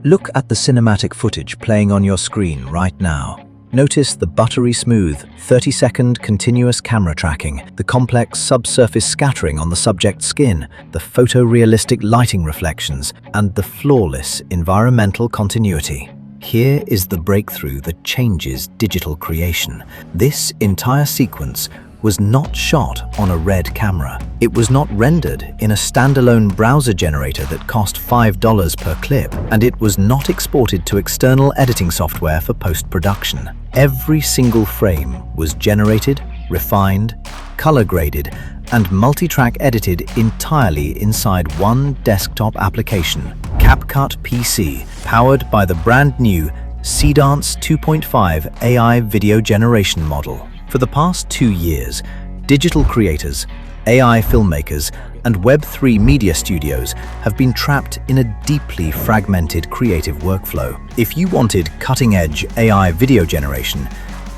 Look at the cinematic footage playing on your screen right now. Notice the buttery smooth, 30-second continuous camera tracking, the complex subsurface scattering on the subject's skin, the photorealistic lighting reflections, and the flawless environmental continuity. Here is the breakthrough that changes digital creation. This entire sequence was not shot on a RED camera. It was not rendered in a standalone browser generator that cost $5 per clip, and it was not exported to external editing software for post-production. Every single frame was generated, refined, color-graded, and multi-track edited entirely inside one desktop application, CapCut PC, powered by the brand new Seedance 2.5 AI video generation model. For the past 2 years, digital creators, AI filmmakers, and Web3 media studios have been trapped in a deeply fragmented creative workflow. If you wanted cutting-edge AI video generation,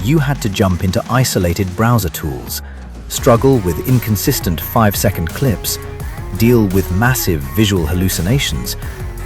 you had to jump into isolated browser tools, struggle with inconsistent 5-second clips, deal with massive visual hallucinations,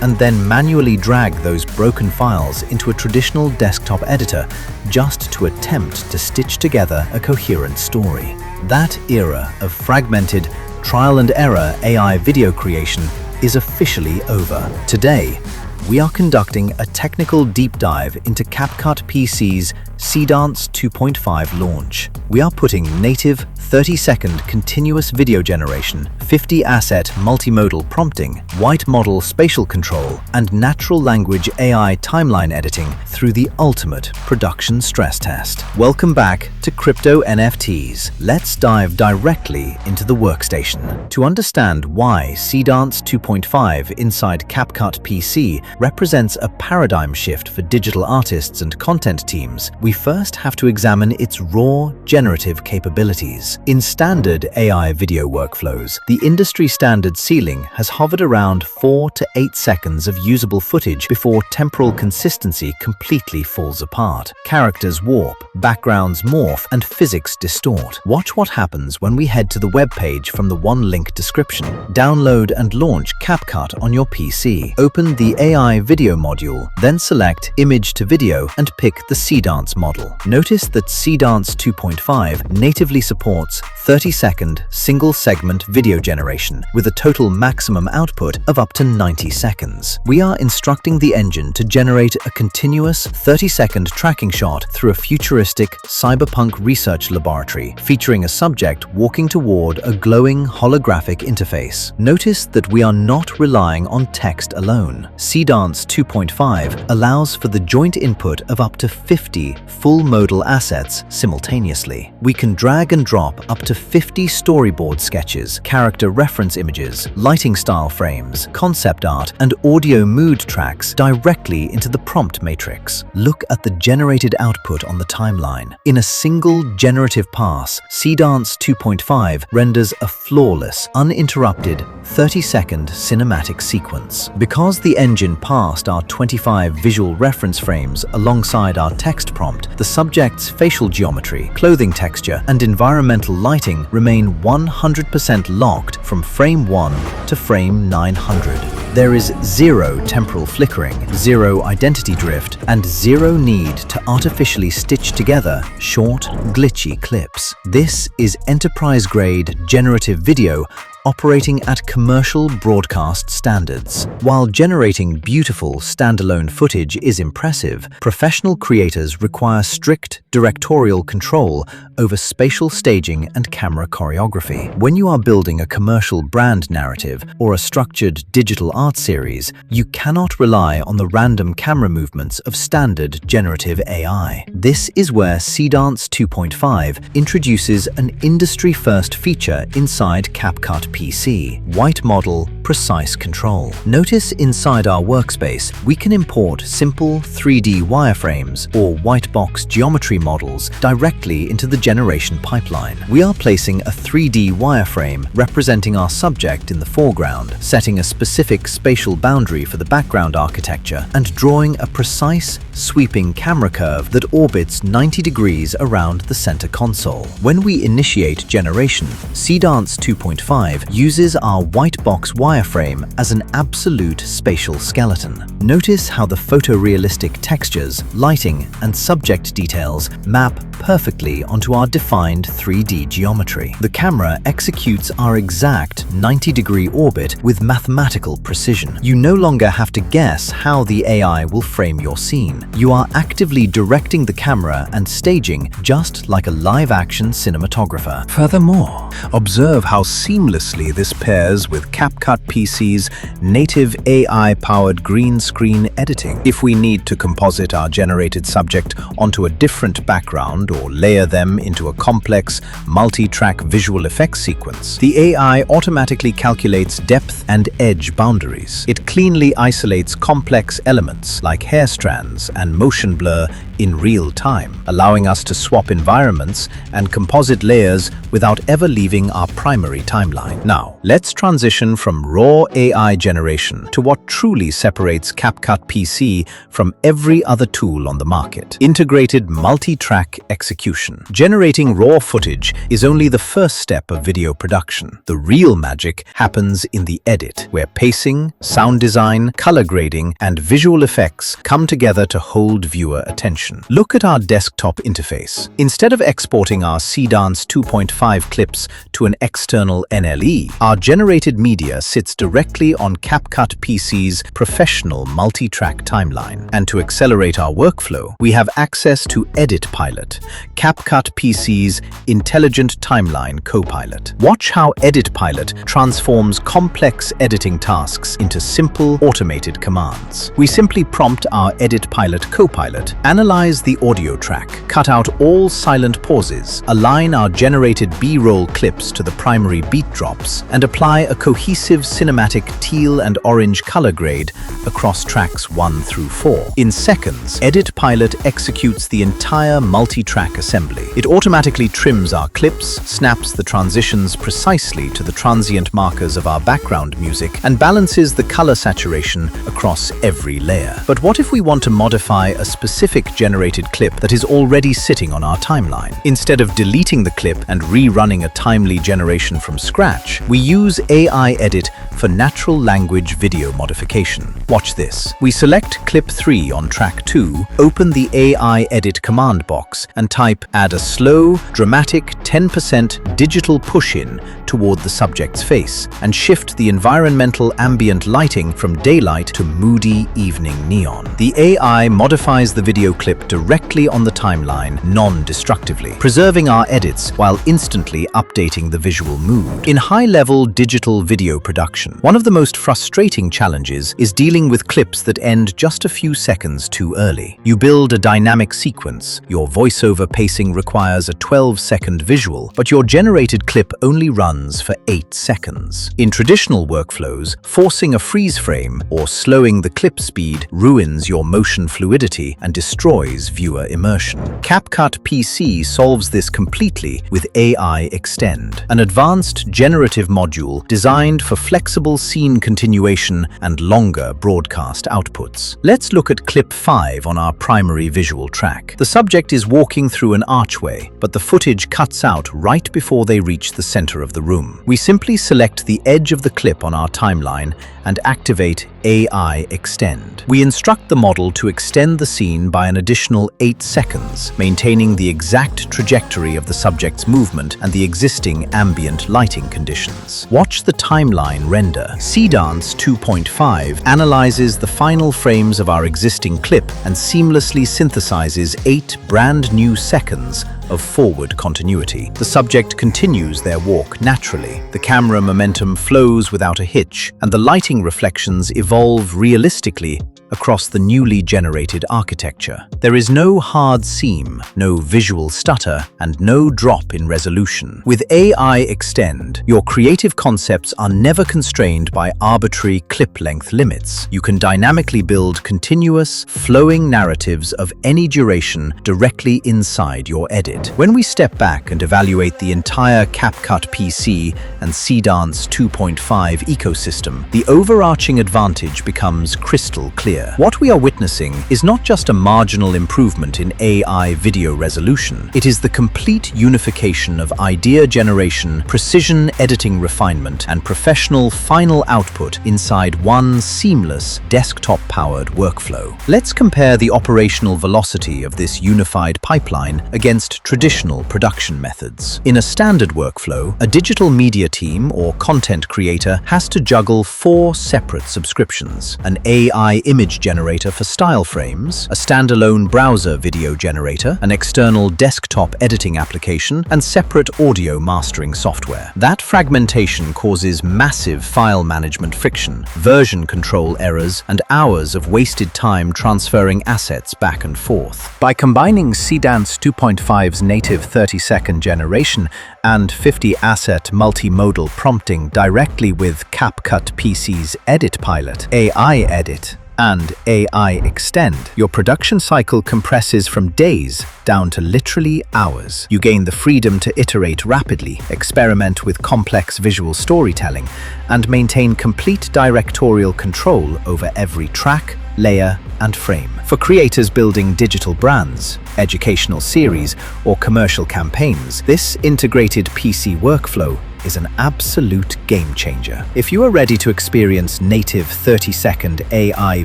and then manually drag those broken files into a traditional desktop editor just to attempt to stitch together a coherent story. That era of fragmented, trial-and-error AI video creation is officially over. Today, we are conducting a technical deep dive into CapCut PC's Seedance 2.5 launch. We are putting native 30-second continuous video generation, 50-asset multimodal prompting, white model spatial control, and natural language AI timeline editing through the ultimate production stress test. Welcome back to Crypto NFTs. Let's dive directly into the workstation. To understand why Seedance 2.5 inside CapCut PC represents a paradigm shift for digital artists and content teams, we first have to examine its raw generative capabilities. In standard AI video workflows, the industry standard ceiling has hovered around 4 to 8 seconds of usable footage before temporal consistency completely falls apart. Characters warp, backgrounds morph, and physics distort. Watch what happens when we head to the web page from the one-link description. Download and launch CapCut on your PC. Open the AI video module, then select Image to Video and pick the Seedance model. Notice that Seedance 2.5 natively supports 30-second single-segment video generation with a total maximum output of up to 90 seconds. We are instructing the engine to generate a continuous 30-second tracking shot through a futuristic cyberpunk research laboratory featuring a subject walking toward a glowing holographic interface. Notice that we are not relying on text alone. Seedance 2.5 allows for the joint input of up to 50 full modal assets simultaneously. We can drag and drop up to 50 storyboard sketches, character reference images, lighting style frames, concept art, and audio mood tracks directly into the prompt matrix. Look at the generated output on the timeline. In a single generative pass, Seedance 2.5 renders a flawless, uninterrupted 30-second cinematic sequence. Because the engine parsed our 25 visual reference frames alongside our text prompt, the subject's facial geometry, clothing texture, and environmental lighting remain 100% locked from frame 1 to frame 900. There is zero temporal flickering, zero identity drift, and zero need to artificially stitch together short, glitchy clips. This is enterprise-grade generative video operating at commercial broadcast standards. While generating beautiful standalone footage is impressive, professional creators require strict directorial control over spatial staging and camera choreography. When you are building a commercial brand narrative or a structured digital art series, you cannot rely on the random camera movements of standard generative AI. This is where Seedance 2.5 introduces an industry-first feature inside CapCut PC: white model precise control. Notice inside our workspace, we can import simple 3D wireframes or white box geometry models directly into the generation pipeline. We are placing a 3D wireframe representing our subject in the foreground, setting a specific spatial boundary for the background architecture, and drawing a precise, sweeping camera curve that orbits 90 degrees around the center console. When we initiate generation, Seedance 2.5 2.5 uses our white box wireframe as an absolute spatial skeleton. Notice how the photorealistic textures, lighting, and subject details map perfectly onto our defined 3D geometry. The camera executes our exact 90-degree orbit with mathematical precision. You no longer have to guess how the AI will frame your scene. You are actively directing the camera and staging just like a live-action cinematographer. Furthermore, observe how seamlessly this pairs with CapCut PC's native AI-powered green screen editing. If we need to composite our generated subject onto a different background or layer them into a complex, multi-track visual effects sequence, the AI automatically calculates depth and edge boundaries. It cleanly isolates complex elements like hair strands and motion blur in real time, allowing us to swap environments and composite layers without ever leaving our primary timeline. Now, let's transition from raw AI generation to what truly separates CapCut PC from every other tool on the market: integrated multi-track execution. Generating raw footage is only the first step of video production. The real magic happens in the edit, where pacing, sound design, color grading, and visual effects come together to hold viewer attention. Look at our desktop interface. Instead of exporting our Seedance 2.5 clips to an external NLE, our generated media sits directly on CapCut PC's professional multi-track timeline. And to accelerate our workflow, we have access to Edit Pilot, CapCut PC's intelligent timeline co-pilot. Watch how Edit Pilot transforms complex editing tasks into simple, automated commands. We simply prompt our Edit Pilot co-pilot, analyze the audio track, cut out all silent pauses, align our generated B-roll clips to the primary beat drops, and apply a cohesive cinematic teal and orange color grade across tracks 1 through 4. In seconds, Edit Pilot executes the entire multi-track assembly. It automatically trims our clips, snaps the transitions precisely to the transient markers of our background music, and balances the color saturation across every layer. But what if we want to modify a specific generated clip that is already sitting on our timeline? Instead of deleting the clip and rerunning a timely generation from scratch, we use AI Edit for natural language video modification. Watch this. We select clip 3 on track 2, open the AI Edit command box, and type "add a slow, dramatic 10% digital push-in toward the subject's face," and shift the environmental ambient lighting from daylight to moody evening neon. The AI modifies the video clip directly on the timeline non-destructively, preserving our edits while instantly updating the visual mood. In high-level digital video production, one of the most frustrating challenges is dealing with clips that end just a few seconds too early. You build a dynamic sequence, your voiceover pacing requires a 12-second visual, but your generated clip only runs for 8 seconds. In traditional workflows, forcing a freeze frame or slowing the clip speed ruins your motion fluidity and destroys viewer immersion. CapCut PC solves this completely with AI Extend, an advanced generative module designed for flexible scene continuation and longer broadcast outputs. Let's look at clip 5 on our primary visual track. The subject is walking through an archway, but the footage cuts out right before they reach the center of the room. We simply select the edge of the clip on our timeline and activate AI Extend. We instruct the model to extend the scene by an additional 8 seconds, maintaining the exact trajectory of the subject's movement and the existing ambient lighting conditions. Watch the timeline render. Seedance 2.5 analyzes the final frames of our existing clip and seamlessly synthesizes 8 brand new seconds of forward continuity. The subject continues their walk naturally. The camera momentum flows without a hitch, and the lighting reflections evolve realistically across the newly generated architecture. There is no hard seam, no visual stutter, and no drop in resolution. With AI Extend, your creative concepts are never constrained by arbitrary clip length limits. You can dynamically build continuous, flowing narratives of any duration directly inside your edit. When we step back and evaluate the entire CapCut PC and Seedance 2.5 ecosystem, the overarching advantage becomes crystal clear. clear. What we are witnessing is not just a marginal improvement in AI video resolution. It is the complete unification of idea generation, precision editing refinement, and professional final output inside one seamless, desktop-powered workflow. Let's compare the operational velocity of this unified pipeline against traditional production methods. In a standard workflow, a digital media team or content creator has to juggle 4 separate subscriptions: an AI image generator for style frames, a standalone browser video generator, an external desktop editing application, and separate audio mastering software. That fragmentation causes massive file management friction, version control errors, and hours of wasted time transferring assets back and forth. By combining Seedance 2.5's native 30-second generation and 50-asset multimodal prompting directly with CapCut PC's Edit Pilot, AI Edit, and AI Extend, your production cycle compresses from days down to literally hours. You gain the freedom to iterate rapidly, experiment with complex visual storytelling, and maintain complete directorial control over every track, layer, and frame. For creators building digital brands, educational series, or commercial campaigns, this integrated PC workflow is an absolute game changer. If you are ready to experience native 30-second AI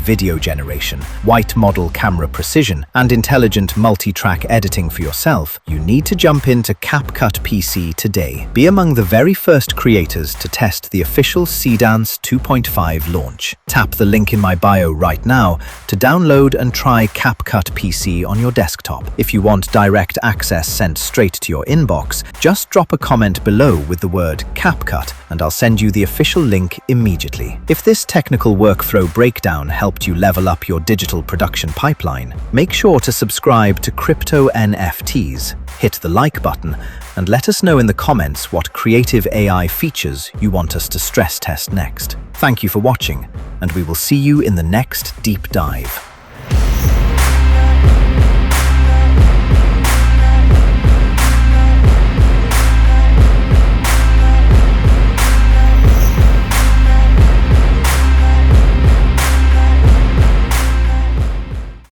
video generation, white model camera precision, and intelligent multi-track editing for yourself, you need to jump into CapCut PC today. Be among the very first creators to test the official Seedance 2.5 launch. Tap the link in my bio right now to download and try CapCut PC on your desktop. If you want direct access sent straight to your inbox, just drop a comment below with the word CapCut and I'll send you the official link immediately. If this technical workflow breakdown helped you level up your digital production pipeline, make sure to subscribe to Crypto NFT'S, hit the like button, and let us know in the comments what creative AI features you want us to stress test next. Thank you for watching, and we will see you in the next deep dive.